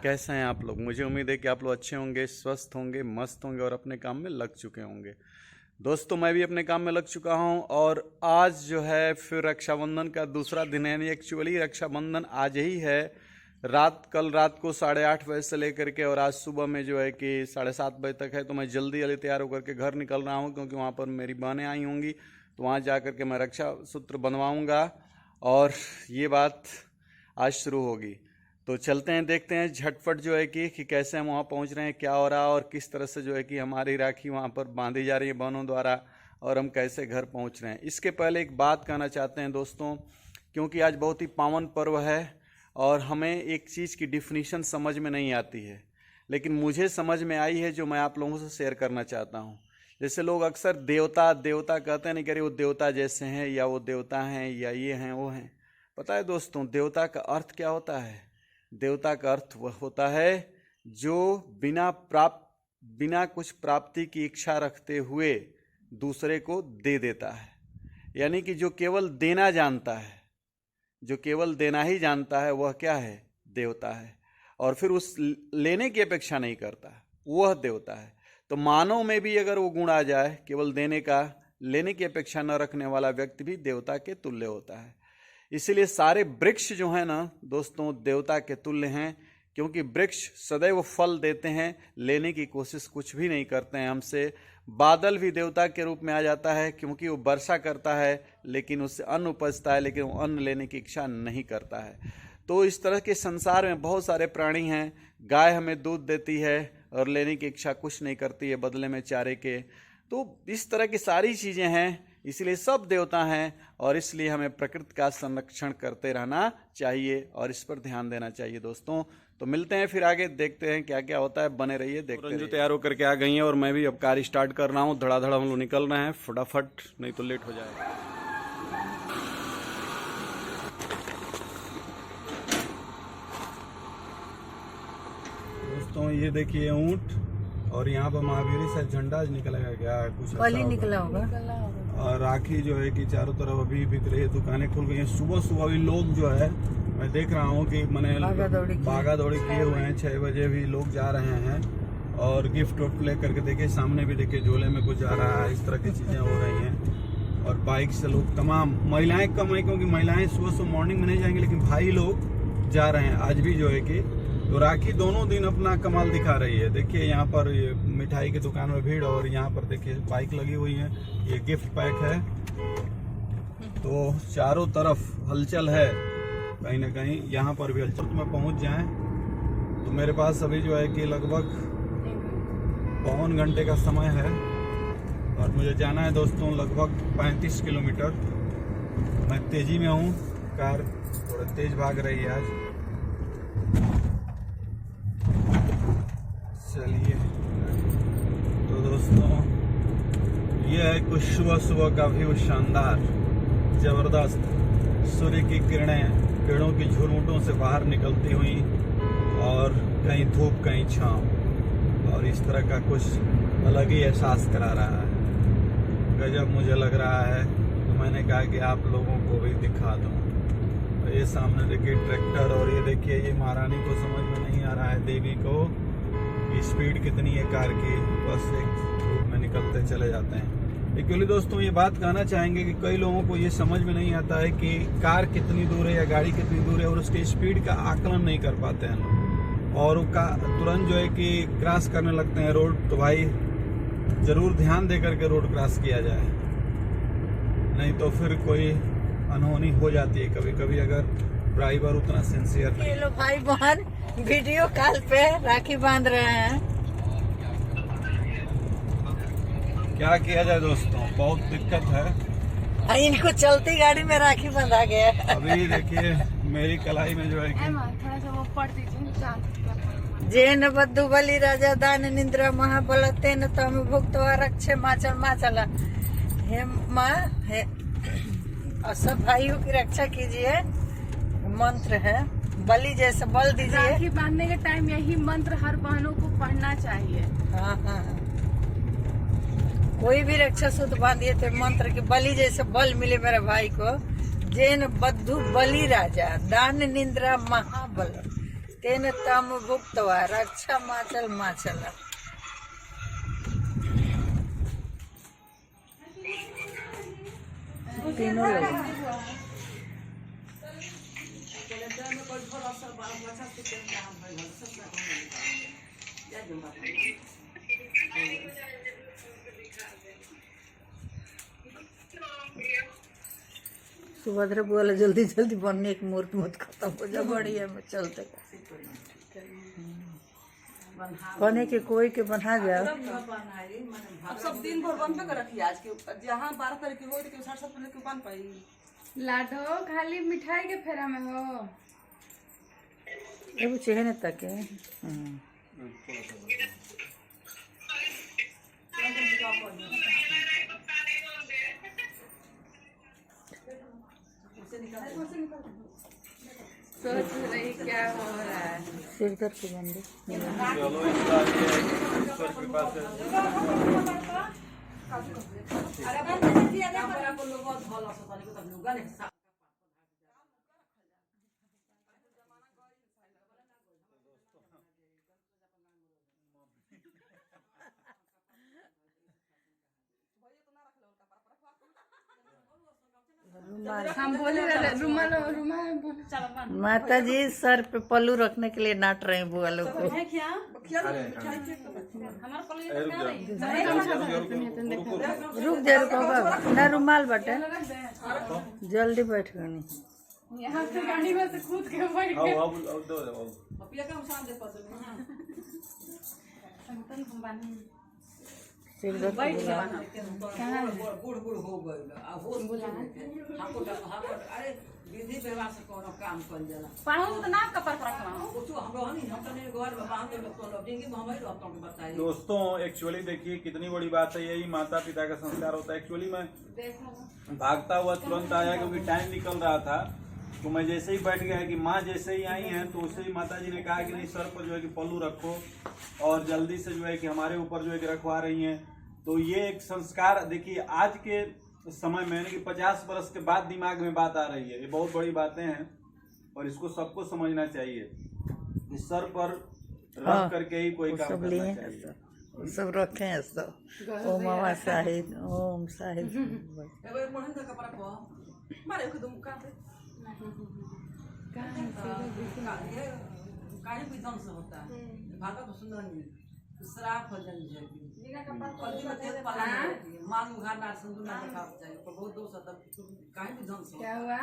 कैसे हैं आप लोग? मुझे उम्मीद है कि आप लोग अच्छे होंगे, स्वस्थ होंगे, मस्त होंगे और अपने काम में लग चुके होंगे। दोस्तों, मैं भी अपने काम में लग चुका हूं और आज जो है फिर रक्षाबंधन का दूसरा दिन है। एक्चुअली रक्षाबंधन आज ही है। कल रात को 8:30 बजे से लेकर के और आज सुबह में जो है कि 7:30 बजे तक है। तो मैं जल्दी तैयार होकर के घर निकल रहा हूं क्योंकि वहां पर मेरी बहनें आई होंगी, तो वहां जा कर के मैं रक्षा सूत्र बनवाऊंगा और ये बात आज शुरू होगी। तो चलते हैं, देखते हैं झटपट जो है कि कैसे हम वहाँ पहुँच रहे हैं, क्या हो रहा है और किस तरह से जो है कि हमारी राखी वहाँ पर बांधी जा रही है बहनों द्वारा और हम कैसे घर पहुँच रहे हैं। इसके पहले एक बात कहना चाहते हैं दोस्तों, क्योंकि आज बहुत ही पावन पर्व है और हमें एक चीज़ की डिफिनीशन समझ में नहीं आती है, लेकिन मुझे समझ में आई है जो मैं आप लोगों से शेयर करना चाहता हूँ। जैसे लोग अक्सर देवता देवता कहते हैं, नहीं कह रहे वो देवता जैसे हैं या वो देवता हैं या ये हैं वो हैं। पता है दोस्तों, देवता का अर्थ क्या होता है? देवता का अर्थ वह होता है जो बिना कुछ प्राप्ति की इच्छा रखते हुए दूसरे को दे देता है। यानी कि जो केवल देना जानता है, जो केवल देना ही जानता है, वह क्या है? देवता है। और फिर उस लेने की अपेक्षा नहीं करता, वह देवता है। तो मानव में भी अगर वो गुण आ जाए, केवल देने का, लेने की अपेक्षा न रखने वाला व्यक्ति भी देवता के तुल्य होता है। इसीलिए सारे वृक्ष जो है ना दोस्तों, देवता के तुल्य हैं, क्योंकि वृक्ष सदैव फल देते हैं, लेने की कोशिश कुछ भी नहीं करते हैं हमसे। बादल भी देवता के रूप में आ जाता है क्योंकि वो वर्षा करता है, लेकिन उससे अन्न उपजता है, लेकिन वो अन्न लेने की इच्छा नहीं करता है। तो इस तरह के संसार में बहुत सारे प्राणी हैं। गाय हमें दूध देती है और लेने की इच्छा कुछ नहीं करती है बदले में चारे के। तो इस तरह की सारी चीज़ें हैं, इसलिए सब देवता हैं और इसलिए हमें प्रकृति का संरक्षण करते रहना चाहिए और इस पर ध्यान देना चाहिए दोस्तों। तो मिलते हैं फिर आगे, देखते हैं क्या क्या होता है, बने रहिए, देखते हैं। रंजू तैयार होकर के आ गई हैं और मैं भी अब कार स्टार्ट कर रहा हूँ। धड़ाधड़ हम लोग निकल रहे हैं फटाफट, नहीं तो लेट हो जाएगा। दोस्तों ये देखिए ऊंट, और यहाँ पर महावीर से झंडा निकलेगा क्या कुछ निकला होगा। और राखी जो है कि चारों तरफ अभी बिक रही है, दुकानें खुल गई हैं। सुबह सुबह भी लोग जो है मैं देख रहा हूँ कि मैंने भागा दौड़ी किए हुए हैं। 6 बजे भी लोग जा रहे हैं और गिफ्ट विफ्ट ले करके देखिए, सामने भी देखिए झोले में कुछ जा रहा है। इस तरह की चीजें हो रही हैं और बाइक से लोग तमाम, महिलाएं कम है क्योंकि महिलाएं सुबह सुबह मॉर्निंग में नहीं जाएंगे, लेकिन भाई लोग जा रहे हैं आज भी जो है कि। तो राखी दोनों दिन अपना कमाल दिखा रही है। देखिए यहाँ पर ये मिठाई की दुकान में भीड़ और यहाँ पर देखिए बाइक लगी हुई है, ये गिफ्ट पैक है। तो चारों तरफ हलचल है, कहीं ना कहीं यहाँ पर भी हलचल। तो मैं पहुँच जाएं तो मेरे पास अभी जो है कि लगभग 52 घंटे का समय है और मुझे जाना है दोस्तों लगभग 35 किलोमीटर। मैं तेजी में हूँ, कार थोड़ा तेज भाग रही है आज। चलिए तो दोस्तों ये है कुछ सुबह सुबह का व्यू, शानदार जबरदस्त। सूर्य की किरणें पेड़ों की झुरमुटों से बाहर निकलती हुई और कहीं धूप कहीं छांव, और इस तरह का कुछ अलग ही एहसास करा रहा है। गजब मुझे लग रहा है, तो मैंने कहा कि आप लोगों को भी दिखा दूं। तो ये सामने देखिए ट्रैक्टर, और ये देखिए ये महारानी को समझ में नहीं आ रहा है, देवी को, स्पीड कितनी है कार की, बस एक रूट में निकलते चले जाते हैं। एक्चुअली दोस्तों ये बात कहना चाहेंगे कि कई लोगों को ये समझ में नहीं आता है कि कार कितनी दूर है या गाड़ी कितनी दूर है और उसके स्पीड का आकलन नहीं कर पाते हैं लोग, और उसका तुरंत जो है कि क्रॉस करने लगते हैं रोड। तो भाई जरूर ध्यान दे करके रोड क्रॉस किया जाए, नहीं तो फिर कोई अनहोनी हो जाती है कभी कभी अगर ड्राइवर उतना सिंसियर नहीं। ये लो भाई बहन वीडियो कॉल पे राखी बांध रहे हैं। क्या किया जाए दोस्तों, बहुत दिक्कत है। इनको चलती गाड़ी में राखी बंधा गया। अभी देखिए मेरी कलाई में जो है कि जेन बद्दू बलि राजा दान निंद्रा महाबल तेन तम भुक्तवा रक्षे माचल माचला। हे माँ है, और सब भाइयों की रक्षा कीजिए, मंत्र है। बलि जैसे बल दीजिए। राखी बांधने के टाइम यही मंत्र हर बहनों को पढ़ना चाहिए। हाँ हाँ, कोई भी रक्षा सूत्र बांधिए तो मंत्र के बलि जैसे बल मिले मेरे भाई को, जेन बद्धु बलि राजा दान निंद्रा महाबल तेन तम भुक्तवा रक्षा माचल माचल। तीनों लोग सुभद्रा बोला जल्दी जल्दी बनने एक मुहूर्त मत खत्म हो जा बढ़िया में चलते बने के कोई के बना जाओ। अब सब दिन भर बनबे कर रखी आज के जहाँ 12 तारीख की हो तो 7:30 पहले के बन पाई। लाडो खाली मिठाई के फेरा में हो। एगो चेहरे तक है। सोच रही क्या हो रहा है। सिर दर्द के बंदे चलो इस बार ये ईश्वर कृपा से अरे अपन दिया ना पर अपन लोग बहुत भलो से तनिक तब लुगा ने हम बोले रुमाल रुमाल बोले माता जी सर पे पल्लू रखने के लिए नाट रहे हैं बुआ लोग को। रुक जा रुको बाबा ना रुमाल बटे जल्दी बैठ गई। यहाँ से गाड़ी में से कूद के बैठ गए। पिया का शाम दे पसंद सिर दर्द बैठ के बना बूढ़ बूढ़ हो गए अब हो अरे विधि व्यवहार से कोनो काम कर जाला पाहुन तो ना कपर पर रखना कुछ हम लोग नहीं हम तो नहीं घर में बांध के लोग तो देंगे हम ही रहता हूं बताइए। दोस्तों एक्चुअली देखिए कितनी बड़ी बात है, यही माता पिता का संस्कार होता है। एक्चुअली मैं भागता हुआ तुरंत आया क्योंकि टाइम निकल रहा था, तो मैं जैसे ही बैठ गया कि माँ जैसे ही आई हैं तो उससे ही माता जी ने कहा कि नहीं सर पर जो है कि पल्लू रखो और जल्दी से जो है कि हमारे ऊपर जो है कि रखवा रही हैं। तो ये एक संस्कार देखिए आज के समय में कि 50 वर्ष के बाद दिमाग में बात आ रही है, ये बहुत बड़ी बातें हैं और इसको सबको समझना चाहिए कि सर पर रख करके ही कोई काम करना चाहिए। सब रखे हैं सब ओम मामा साहिद ओम साहिद एबे मोहन का कपड़ा को मारे को दुम का काहे भी ढंग से होता है भागा तो सुंदर नहीं श्राप हो जानी है कल्टी में तेज पाला मांग उघार ना सुंदर ना दिखा चाहिए पर बहुत दोष होता काहे भी ढंग से क्या हुआ?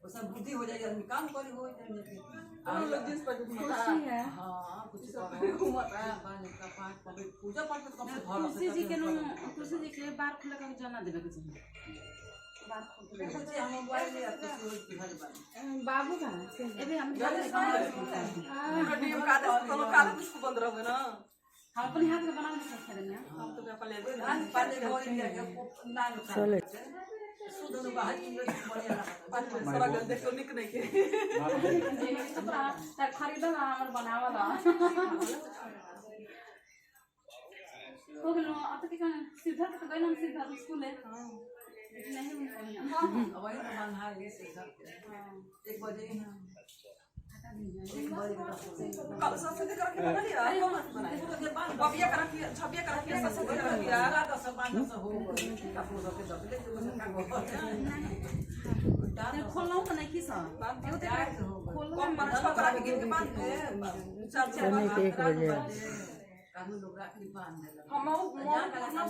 वो सब बुद्धि हो जाएगी आदमी काम करी हो जाए हम लोग जिस पर घूमता है। हां कुछ घूमता है पानी का पाठ पवित्र पूजा पाठ तो कम से भरोसा तुलसी जी के नो तुलसी जी के बार खुला कर जाना देवे के चाहिए। बार खुला कुछ हम मोबाइल में कुछ घर बात बाबू का एबे हम नियम का तो काल कुछ बंद रहोगे ना हम अपने हाथ में बना के रख देंगे। हम तो अपन ले पानी घोड़ी लिया के ना चले सुध नु बाहर की बढ़िया पानी में सारा गल देख निक नहीं के तो पूरा खरीदो ना हमर बनावला हो गलो अब के सीधा तो गइल हम सीधा स्कूल है नहीं अब वही तो मन है ये से 1 बजे कल सबसे करके बना लिया बबिया करा के छबिया करा के सबसे करा लिया रात सब बांध से हो गई कापू सब के दबले तो खोलना तो नहीं की सा एगो तो खोलना पर छकरा के गिर के बांध दे 4 बजे कानून लोग राखी बांध दे हम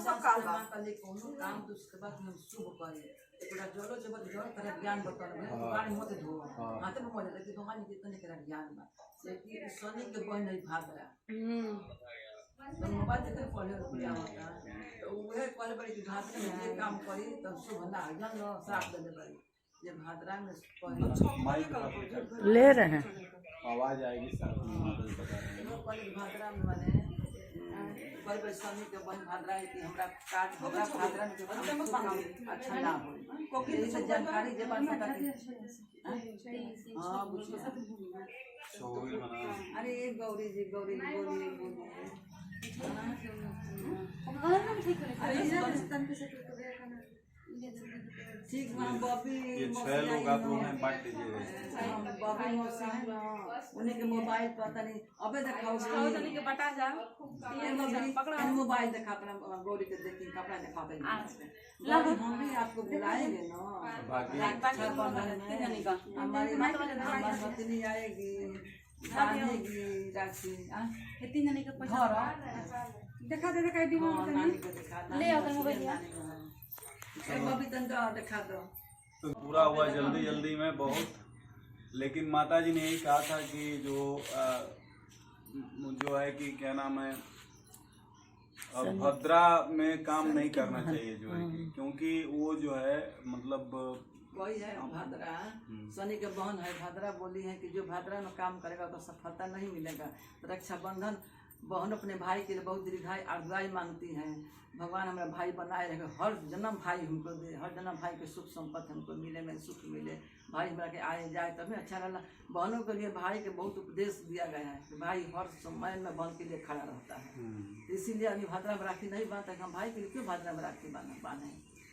सब काल पहले कोनो काम तो उसके बाद हम शुभ करें एकरा जोलो जब जोलो करे ज्ञान बतल में पानी मत धो हाथ में मत लगे तो हमारी जितने करा ज्ञान बा से कि सोनी के बन नहीं भाग रहा तो मोबाइल देखे पढ़े क्या होता तो वह कल बड़ी की घाट में ये काम करी तो शुभ ना जान लो श्राप दे बड़ी ये भाद्रा में पढ़े ले रहे हैं आवाज आएगी साथ में मॉडल बता रहे हैं। कल भाद्रा में माने कल सोनी के बन भाद्रा है कि हमरा काट हमरा भाद्रा में के अच्छा ना हो कोकी से जानकारी जे बात पता हां बुझिए शोविल बना अरे गौरी जी बोली ठीक वहाँ बॉबी ये 6 लोग आप लोग हैं, बांट दीजिएगा। बॉबी मौसी हैं उन्हीं के मोबाइल पता नहीं अबे दिखाओ के बटा जा मोबाइल दिखा अपना गौरी के देखी कपड़ा दिखाते हम भी आपको बुलाएंगे ना। हमारी पत्नी आएगी बांधेगी राखी ये 3 जने के पैसा दिखा दे दिखाई दी ले आओ मोबाइल अभी तंका दिखा दो। तो पूरा हुआ जल्दी जल्दी में बहुत, लेकिन माता जी ने यही कहा था कि जो है कि क्या नाम है, भद्रा में काम नहीं करना चाहिए जो है क्योंकि वो जो है मतलब वही है भाद्रा शनि के बहन है। भाद्रा बोली है कि जो भाद्रा में काम करेगा तो सफलता नहीं मिलेगा। तो रक्षाबंधन बहन अपने भाई के लिए बहुत दीर्घायु अर्घायु मांगती हैं। भगवान हमारा भाई बनाए रहे, हर जन्म भाई हमको दे, हर जन्म भाई के सुख संपत्ति हमको मिले, में सुख मिले, भाई हमारा के आए जाए तभी अच्छा रहना। बहनों के लिए भाई के बहुत उपदेश दिया गया है कि भाई हर समय में बहन के लिए खड़ा रहता है। इसीलिए अभी भाद्रा में राखी नहीं बांधते, हम भाई के लिए क्यों भाद्रा में राखी बांधे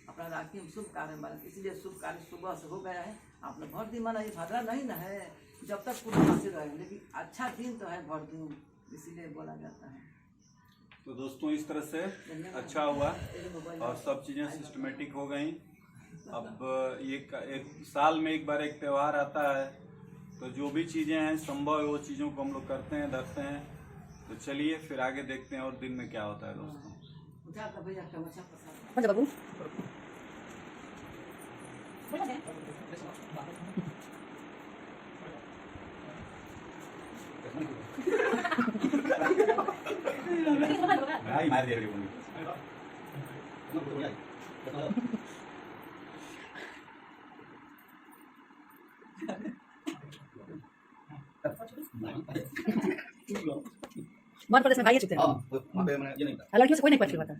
अपना राखी हम शुभ कार्य में, इसलिए शुभ कार्य सुबह से हो गया है। आप लोग भर दिन माना ये भाद्रा नहीं ना है जब तक पूर्णमासी रहे, लेकिन अच्छा दिन तो है भर दिन, इसीलिए बोला जाता है। तो दोस्तों इस तरह से अच्छा हुआ और सब चीज़ें सिस्टमेटिक हो गई। अब ये एक साल में एक बार एक त्यौहार आता है, तो जो भी चीज़ें हैं संभव है वो चीज़ों को हम लोग करते हैं, धरते हैं। तो चलिए फिर आगे देखते हैं और दिन में क्या होता है दोस्तों। मार दिया मध्य प्रदेश में भाई चुके हैं, लड़कियों से कोई नहीं पछ पाता।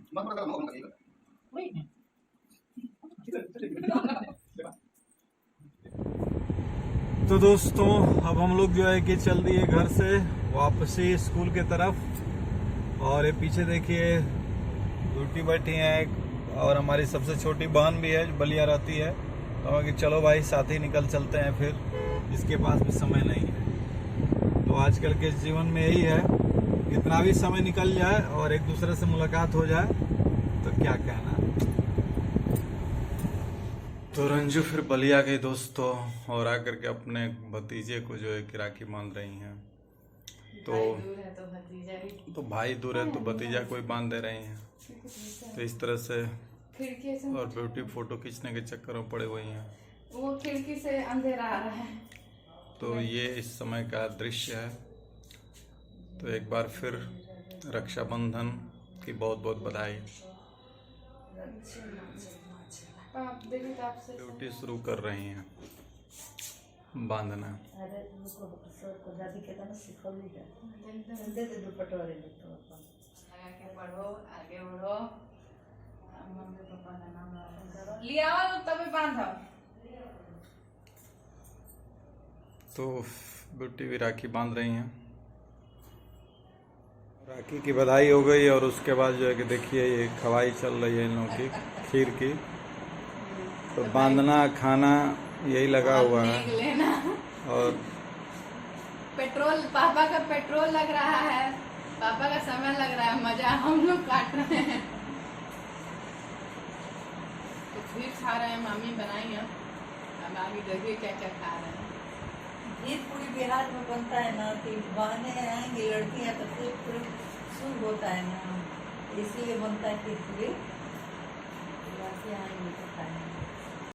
तो दोस्तों अब हम लोग जो है कि चल दिए घर से वापसी स्कूल के तरफ, और ये पीछे देखिए ब्यूटी बैठी है और हमारी सबसे छोटी बहन भी है जो बलिया रहती है। तो कि चलो भाई साथ ही निकल चलते हैं, फिर इसके पास भी समय नहीं है। तो आजकल के जीवन में यही है, कितना भी समय निकल जाए और एक दूसरे से मुलाकात हो जाए तो क्या कहना। तो रंजू फिर बलिया गई दोस्तों, और आकर के अपने भतीजे को जो है कि राखी बांध रही हैं। तो भाई दूर है तो भतीजा कोई बांध दे रही हैं। तो इस तरह से और ब्यूटी फोटो खींचने के चक्कर में पड़े हुए हैं। वो खिड़की से अंधेरा आ रहा है। तो ये इस समय का दृश्य है। तो एक बार फिर रक्षाबंधन की बहुत बहुत बधाई। ड्यूटी शुरू कर रही हैं बांधना। आगे बढ़ो, मम्मी पापा का नाम लिया तभी बांधो। तो ब्यूटी भी राखी बांध रही हैं। राखी की बधाई हो गई और उसके बाद जो है कि देखिए ये खवाई चल रही है इन लोगों की खीर की। तो बांधना खाना यही लगा हुआ है। और पेट्रोल पापा का पेट्रोल लग रहा है, पापा का समय लग रहा है, मजा हम लोग काट रहे हैं। तो खीर खा रहे हैं, मम्मी बनाई है। अब आगे देखिए क्या क्या खा रहे हैं। खीर पूरी बिहार में बनता है ना, कि बहने आएंगी लड़कियाँ तो खीर पूरी शुभ होता है ना, इसीलिए बनता है खीर पूरी। लड़कियाँ आएंगी तो खाएंगे।